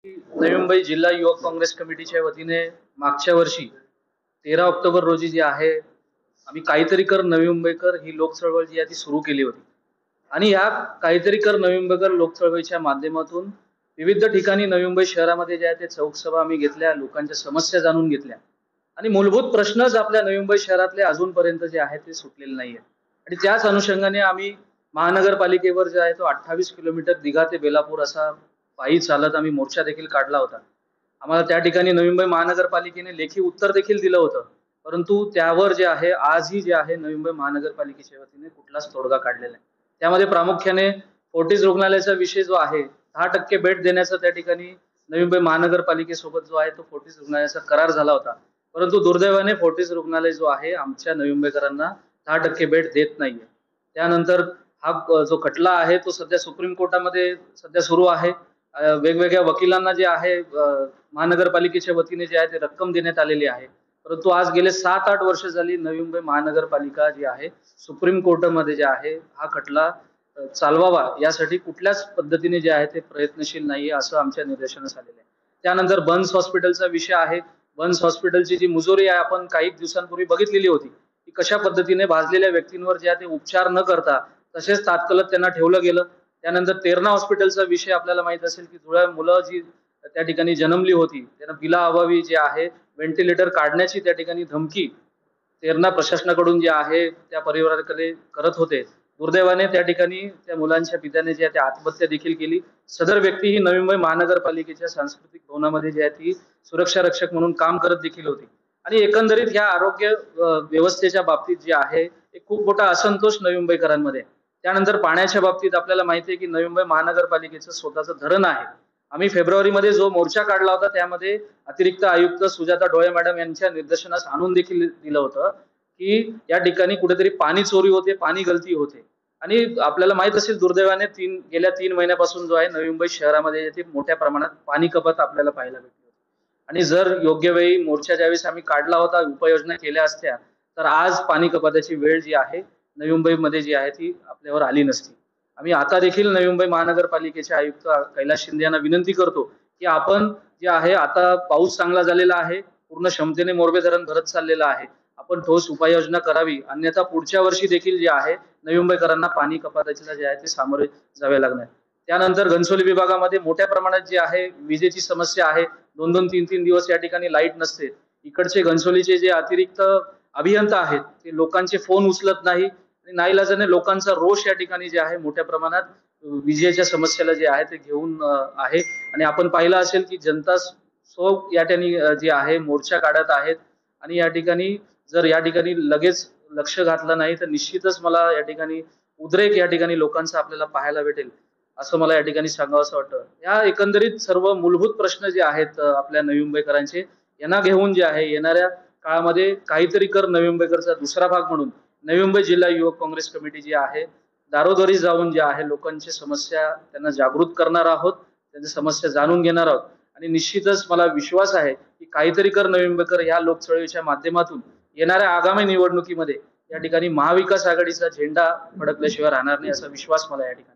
नवी मुंबई जिल्हा युवक काँग्रेस कमिटीच्या वतीने मागच्या वर्षी 13 ऑक्टोबर रोजी जी आहे आम्ही काहीतरी कर नवी मुंबईकर ही लोक चळवळ जी आहे ती सुरू केली होती आणि या काहीतरी कर नवी मुंबईकर लोक चळवळीच्या माध्यमातून विविध ठिकाणी नवी मुंबई शहरामध्ये जे आहे ते चौकसभा आम्ही घेतल्या, लोकांच्या समस्या जाणून घेतल्या आणि मूलभूत प्रश्नच आपल्या नवी मुंबई शहरातले अजूनपर्यंत जे आहे ते सुटलेले नाहीये आणि त्याच अनुषंगाने आम्ही महानगरपालिकेवर जे आहे तो 28 किलोमीटर दिघा ते बेलापूर असा पायी चालत आम्ही मोर्चा देखील काढला होता। आम्हाला त्या ठिकाणी नवी मुंबई महानगरपालिकेने लेखी उत्तर देखील दिलं होतं, परंतु त्यावर जे आहे आजही जे आहे नवी मुंबई महानगरपालिकेच्या वतीने कुठलाच तोडगा काढलेला नाही। त्यामध्ये प्रामुख्याने फोर्टिस रुग्णालयाचा विषय जो आहे 10% बेड देण्याचा त्या ठिकाणी नवी मुंबई महानगरपालिकेसोबत जो आहे तो फोर्टिस रुग्णालयाचा करार झाला होता, परंतु दुर्दैवाने फोर्टिस रुग्णालय जो आहे आमच्या नवी मुंबईकरांना 10% बेड देत नाहीये। त्यानंतर हा जो खटला आहे तो सध्या सुप्रीम कोर्टामध्ये सध्या सुरू आहे। वेगवेगळ्या वकिलांना जे आहे महानगरपालिकेच्या वतीने जे आहे ते रक्कम देण्यात आलेली आहे, परंतु आज गेले 7-8 वर्ष झाली नवी मुंबई महानगरपालिका जी आहे सुप्रीम कोर्टामध्ये जे आहे हा खटला चालवावा यासाठी कुठल्याच पद्धतीने जे आहे ते प्रयत्नशील नाहीये असं आमच्या निदर्शनास आलेलं आहे। त्यानंतर बन्स हॉस्पिटलचा विषय आहे। बन्स हॉस्पिटलची जी मुजोरी आहे आपण काही दिवसांपूर्वी बघितलेली होती की कशा पद्धतीने भाजलेल्या व्यक्तींवर जे आहे ते उपचार न करता तसेच तात्काळ त्यांना ठेवलं गेलं। त्यानंतर तेरणा हॉस्पिटलचा विषय आपल्याला माहित असेल की जुळ्या मुलं जी त्या ठिकाणी जन्मली होती त्यांना बिलाअभावी जे आहे व्हेंटिलेटर काढण्याची त्या ठिकाणी धमकी तेरणा प्रशासनाकडून जे आहे त्या परिवाराकडे करत होते। दुर्दैवाने त्या ठिकाणी त्या मुलांच्या पित्याने जे आहे ते आत्महत्या देखील केली। सदर व्यक्ती ही नवी मुंबई महानगरपालिकेच्या सांस्कृतिक भवनामध्ये जे आहे ती सुरक्षा रक्षक म्हणून काम करत देखील होती आणि एकंदरीत ह्या आरोग्य व्यवस्थेच्या बाबतीत जे आहे एक खूप मोठा असंतोष नवी मुंबईकरांमध्ये। त्यानंतर पाण्याच्या बाबतीत आपल्याला माहिती आहे की नवी मुंबई महानगरपालिकेचं स्वतःचं धरण आहे। आम्ही फेब्रुवारीमध्ये जो मोर्चा काढला होता त्यामध्ये अतिरिक्त आयुक्त सुजाता डोळे मॅडम यांच्या निर्देशनास आणून देखील दिलं होतं की या ठिकाणी कुठेतरी पाणी चोरी होते, पाणी गळती होते आणि आपल्याला माहित असेल दुर्दैवाने गेल्या 3 महिन्यापासून जो आहे नवी मुंबई शहरामध्ये ते मोठ्या प्रमाणात पाणी कपात आपल्याला पाहायला भेटली होती आणि जर योग्य वेळी मोर्चा ज्यावेळेस आम्ही काढला होता, उपाययोजना केल्या असत्या तर आज पाणी कपाताची वेळ जी आहे नवी मुंबईमध्ये जी आहे ती आपल्यावर आली नसती। आम्ही आता देखील नवी मुंबई महानगरपालिकेचे आयुक्त कैलास शिंदे यांना विनंती करतो की आपण जे आहे आता पाऊस चांगला झालेला आहे, पूर्ण क्षमतेने मोरबे धरण भरत चाललेलं आहे, आपण ठोस उपाययोजना करावी, अन्यथा पुढच्या वर्षी देखील जे आहे नवी मुंबईकरांना पाणी कपातीला जे आहे ते सामोरे जावे लागणार। त्यानंतर घनसोली विभागामध्ये मोठ्या प्रमाणात जे आहे विजेची समस्या आहे, 2-2, 3-3 दिवस या ठिकाणी लाईट नसते। इकडचे घनसोलीचे जे अतिरिक्त अभियंता आहेत ते लोकांचे फोन उचलत नाही आणि नाईलाजाने लोकांचा रोष या ठिकाणी जे आहे मोठ्या प्रमाणात विजेच्या समस्येला जे आहे ते घेऊन आहे आणि आपण पाहिलं असेल की जनता या ठिकाणी जे आहे मोर्चा काढत आहेत आणि या ठिकाणी जर या ठिकाणी लगेच लक्ष घातलं नाही तर निश्चितच मला या ठिकाणी उद्रेक या ठिकाणी लोकांचा आपल्याला पाहायला भेटेल असं मला या ठिकाणी सांगावंसं वाटतं। या एकंदरीत सर्व मूलभूत प्रश्न जे आहेत आपल्या नवी मुंबईकरांचे यांना घेऊन जे आहे येणाऱ्या काळामध्ये काहीतरी कर नवी मुंबईकरचा दुसरा भाग म्हणून नवी मुंबई जिल्हा युवक काँग्रेस कमिटी जी आहे दारोदारी जाऊन जे आहे लोकांची समस्या त्यांना जागृत करणार आहोत, त्यांच्या समस्या जाणून घेणार आहोत आणि निश्चितच मला विश्वास आहे की काहीतरी कर नवी मुंबईकर या लोकचळवळीच्या माध्यमातून येणाऱ्या आगामी निवडणुकीमध्ये या ठिकाणी महाविकास आघाडीचा झेंडा फडकल्याशिवाय राहणार नाही असा विश्वास मला या ठिकाणी